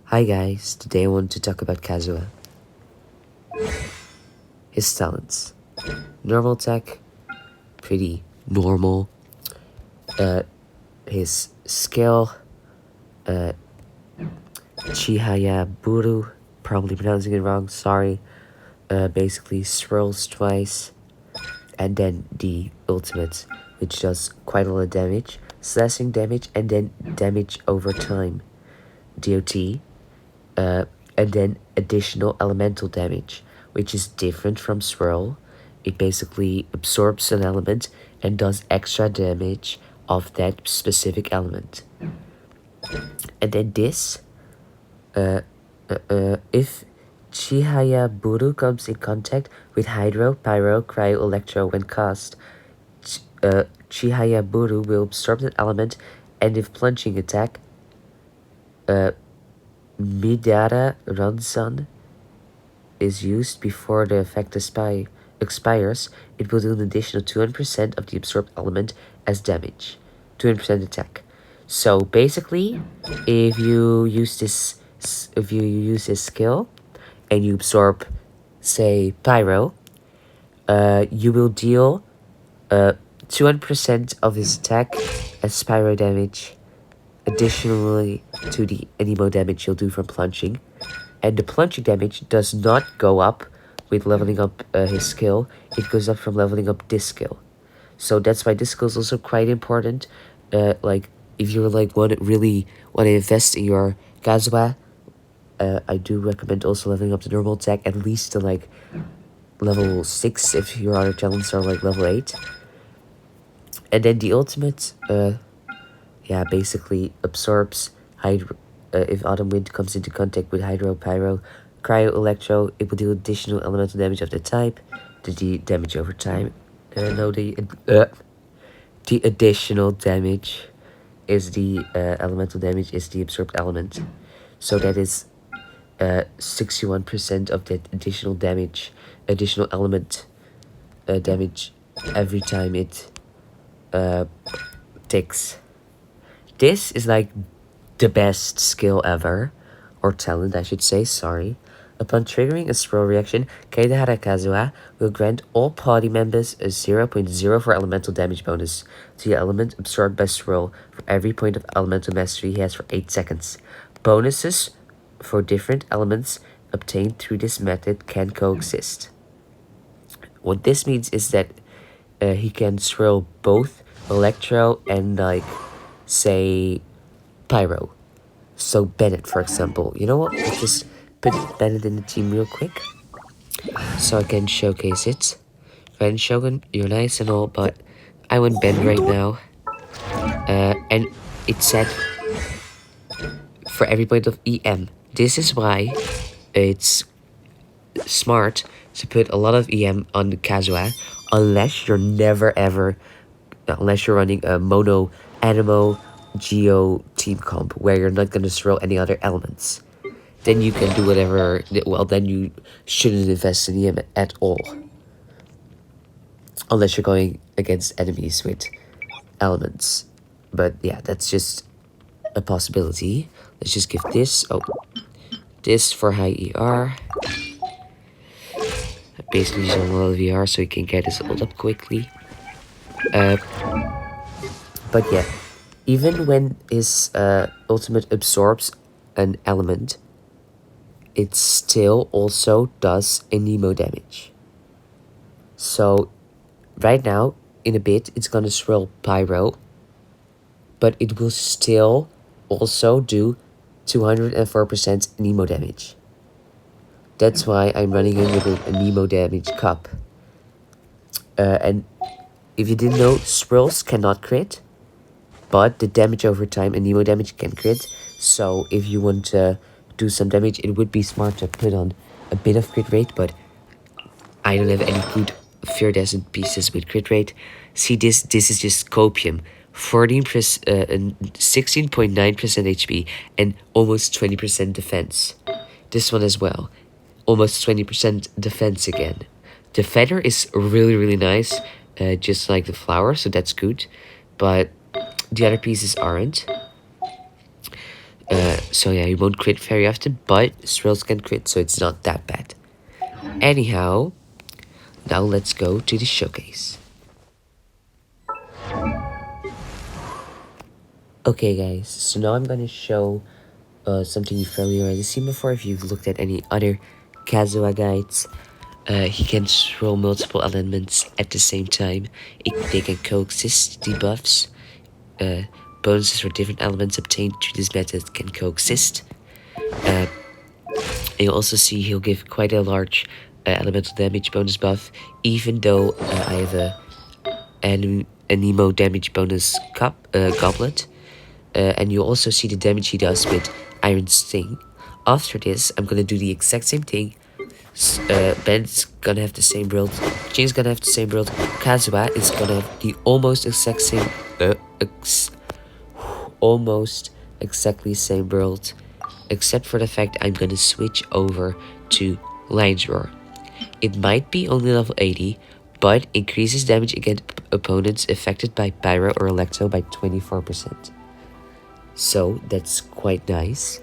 Hi guys, today I want to talk about Kazuha. His talents. Normal attack, pretty normal. His skill, Chihaya Buru, probably pronouncing it wrong, sorry. Basically swirls twice, and then the ultimate, which does quite a lot of damage, slashing damage, and then damage over time, DOT, and then additional elemental damage, which is different from swirl. It basically absorbs an element and does extra damage of that specific element. And then this, if Chihaya Buru comes in contact with Hydro, Pyro, Cryo, Electro when cast, Chihaya Buru will absorb that element, and if plunging attack, Midara Ransan is used before the effect expires, it will do an additional 200% of the absorbed element as damage. 200% attack. So basically, if you use this skill and you absorb, say, Pyro, you will deal 200% of his attack as Pyro damage, additionally to the anemo damage you'll do from plunging. And the plunging damage does not go up with leveling up his skill, it goes up from leveling up this skill. So that's why this skill is also quite important. Like, if you really want to invest in your Kazuha, I do recommend also leveling up the normal attack at least to like level 6 if your other talents are like level 8. And then the ultimate, basically absorbs Hydro. If Autumn Wind comes into contact with Hydro, Pyro, Cryo, Electro, it will deal additional elemental damage of the type, the damage over time. The additional damage is the elemental damage is the absorbed element. So that is 61% of that additional element damage every time it ticks. This is like the best skill ever, or talent I should say, sorry. Upon triggering a swirl reaction, Keidahara Kazuha will grant all party members a 0.04 elemental damage bonus to the element absorbed by swirl for every point of elemental mastery he has for 8 seconds. Bonuses for different elements obtained through this method can coexist. What this means is that he can swirl both Electro and, like, say, Pyro. So Bennett, for example. You know what? Let's just put Bennett in the team real quick, so I can showcase it. Ren Shogun, you're nice and all, but I want Ben right now. And it said for every point of EM. This is why it's smart to put a lot of EM on the Kazuha, unless you're unless you're running a mono animo geo team comp where you're not going to throw any other elements. Then you can do whatever, well, then you shouldn't invest in EM at all. Unless you're going against enemies with elements. But yeah, that's just a possibility. Let's just give this, this for high ER. Basically use a lot of ER so he can get his ult up quickly. But yeah, even when his ultimate absorbs an element, it still also does a Nemo damage. So right now, in a bit, it's gonna swirl Pyro, but it will still also do 204% Nemo damage. That's why I'm running in with a Nemo damage cup. And if you didn't know, swirls cannot crit, but the damage over time and Nemo damage can crit. So if you want to do some damage, it would be smart to put on a bit of crit rate, but I don't have any good Feardescent pieces with crit rate. See, this is just copium. 16.9% HP and almost 20% defense. This one as well. Almost 20% defense again. The feather is really nice, just like the flower, so that's good. But the other pieces aren't. So yeah, you won't crit very often, but swirls can crit, so it's not that bad. Anyhow, now let's go to the showcase. Okay guys, so now I'm gonna show something you've probably already seen before if you've looked at any other Kazuha guides. He can swirl multiple elements at the same time. They can coexist, debuffs. Bonuses for different elements obtained through this method can coexist. And you'll also see he'll give quite a large elemental damage bonus buff, even though I have a Nemo damage bonus goblet. And you'll also see the damage he does with Iron Sting. After this, I'm gonna do the exact same thing. Ben's gonna have the same build. Jin's gonna have the same build. Kazuha is gonna have the almost exactly same build, except for the fact I'm gonna switch over to Lion's Roar. It might be only level 80, but increases damage against opponents affected by Pyro or Electro by 24%. So that's quite nice.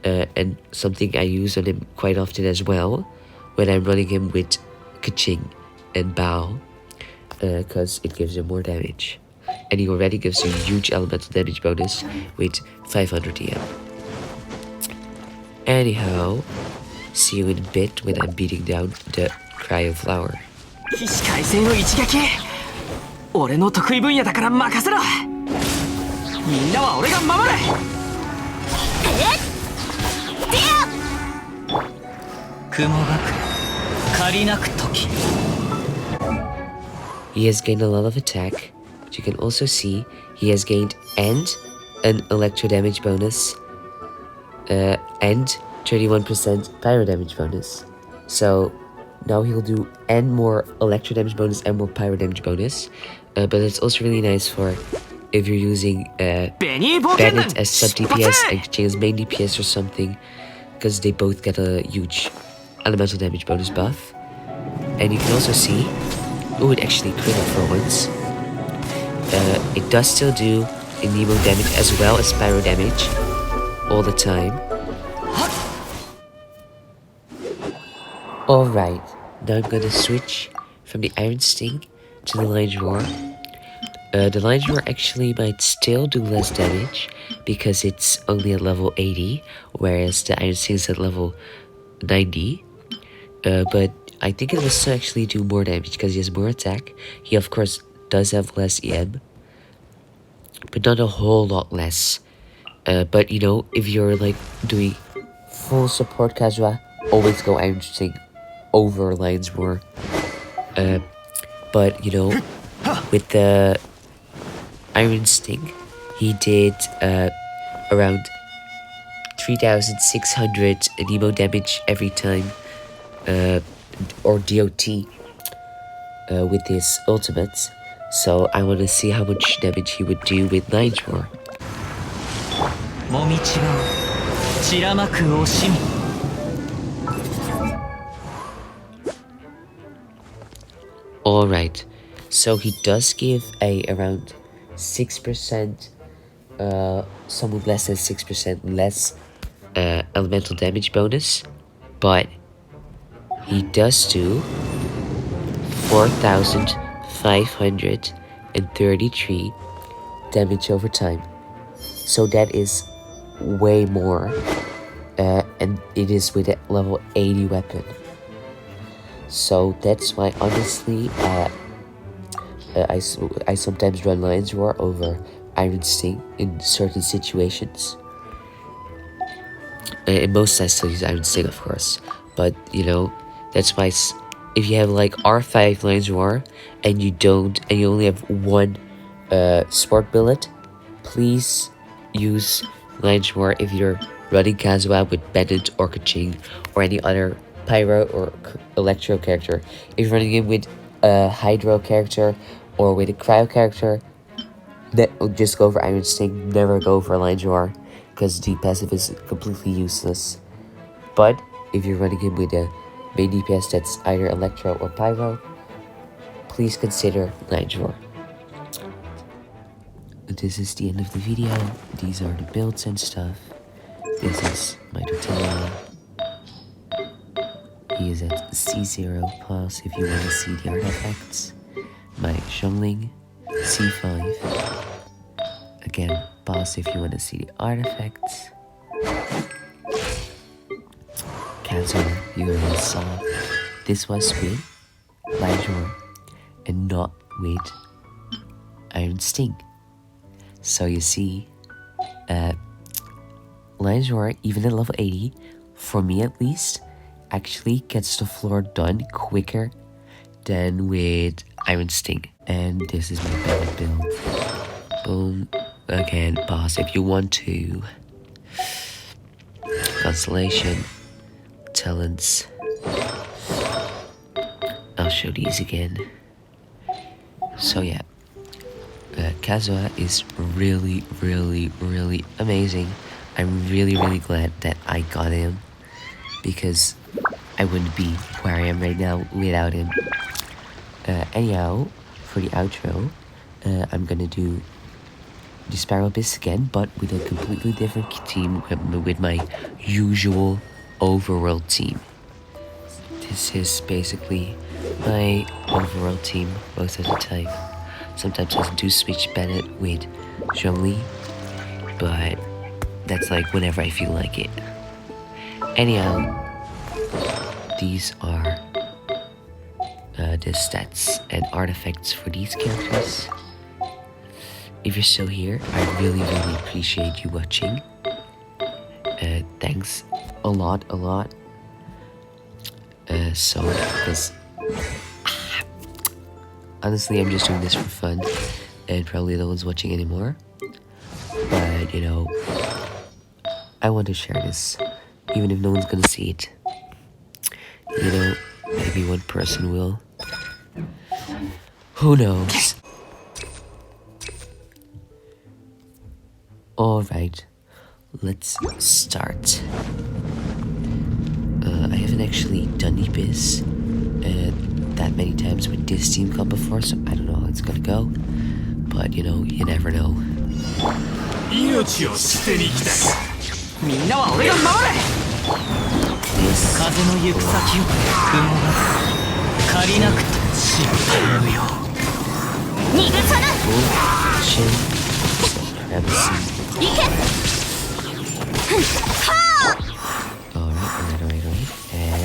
And something I use on him quite often as well when I'm running him with Keqing and Baal, because it gives him more damage. And he already gives you a huge elemental damage bonus with 500 EM. Anyhow, see you in a bit when I'm beating down the Cryo Flower. 起死回生の一撃俺の得意分野だから任せろみんなは俺が守る雲が来る借りなく時 He has gained a lot of attack, but you can also see he has gained and an electro damage bonus and 31% pyro damage bonus. So now he'll do and more electro damage bonus and more pyro damage bonus. But it's also really nice for if you're using Bennett as sub DPS and Keqing as main DPS or something, because they both get a huge elemental damage bonus buff. And you can also see, oh, it actually crit up for once. It does still do Nemo damage as well as pyro damage all the time. Alright, now I'm gonna switch from the Iron Sting to the Lion's Roar. The Lion's Roar actually might still do less damage because it's only at level 80, whereas the Iron Sting is at level 90. But I think it will still actually do more damage because he has more attack. He of course does have less EM, but not a whole lot less. But you know, if you're like doing full support Kazuha, always go Iron Sting over Lion's Roar. But you know, with the Iron Sting, he did around 3,600 Nemo damage every time, or DOT, with his ultimates. So I want to see how much damage he would do with Lion's Roar. Alright, so he does give a around 6%, somewhat less than 6% less elemental damage bonus, but he does do 4,533 damage over time. So that is way more. And it is with a level 80 weapon. So that's why, honestly, I sometimes run Lion's Roar over Iron Sting in certain situations. In most I still use Iron Sting, of course. But, you know, that's why if you have like R5 Lion's Roar and you only have one Sport Billet, please use Lion's Roar if you're running Kazuha with Bennett or Keqing or any other Pyro or Electro character. If you're running it with a Hydro character or with a Cryo character, just go for Iron Sting, never go for Lion's Roar, because the passive is completely useless. But if you're running him with a main DPS that's either Electro or Pyro, please consider Lion's Roar. This is the end of the video. These are the builds and stuff. This is my tutorial. He is at C0. Pause if you want to see the artifacts. My Xiongling, C5. Again, pause if you want to see the artifacts. Kazuha, you already saw. This was with Lion's Roar and not with Iron Sting. So you see, Lion's Roar, even at level 80, for me at least, actually gets the floor done quicker than with Iron Sting. And this is my better build. Boom. Again, pause if you want to. Constellation, talents. I'll show these again. So yeah, Kazuha is really, really, really amazing. I'm really, really glad that I got him, because I wouldn't be where I am right now without him. Anyhow, for the outro, I'm gonna do the Spiral Abyss again, but with a completely different team, with my usual overworld team. This is basically my overworld team most of the time. Sometimes I do switch Bennett with Zhongli, but that's like whenever I feel like it. Anyhow, these are the stats and artifacts for these characters. If you're still here, I really, really appreciate you watching. Thanks a lot. Because honestly, I'm just doing this for fun, and probably no one's watching anymore. But, you know, I want to share this, even if no one's gonna see it. You know, maybe one person will. Who knows? Alright, let's start. I haven't actually done the Abyss that many times with this team comp before, so I don't know how it's gonna go. But, you know, you never know. This Alright. And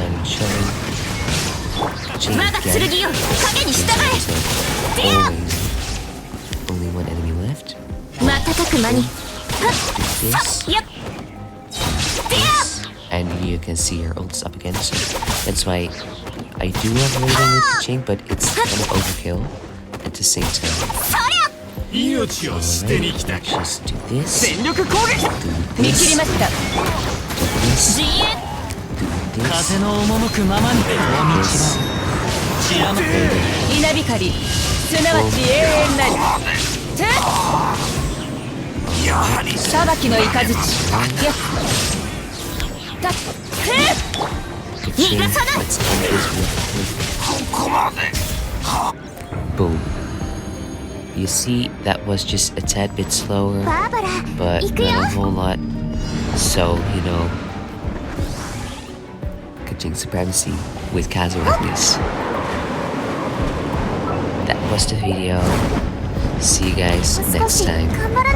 I'm showing only one enemy left. This. And you can see her ult's up again, so that's why I do have rating with Keqing, but it's kind of overkill at the same time. Alright, just do this. Do this. Do this. Boom. You see, that was just a tad bit slower, but not a whole lot. So, you know, Keqing supremacy with Kazuha at least. That was the video. See you guys もう少 next し time. 頑張ら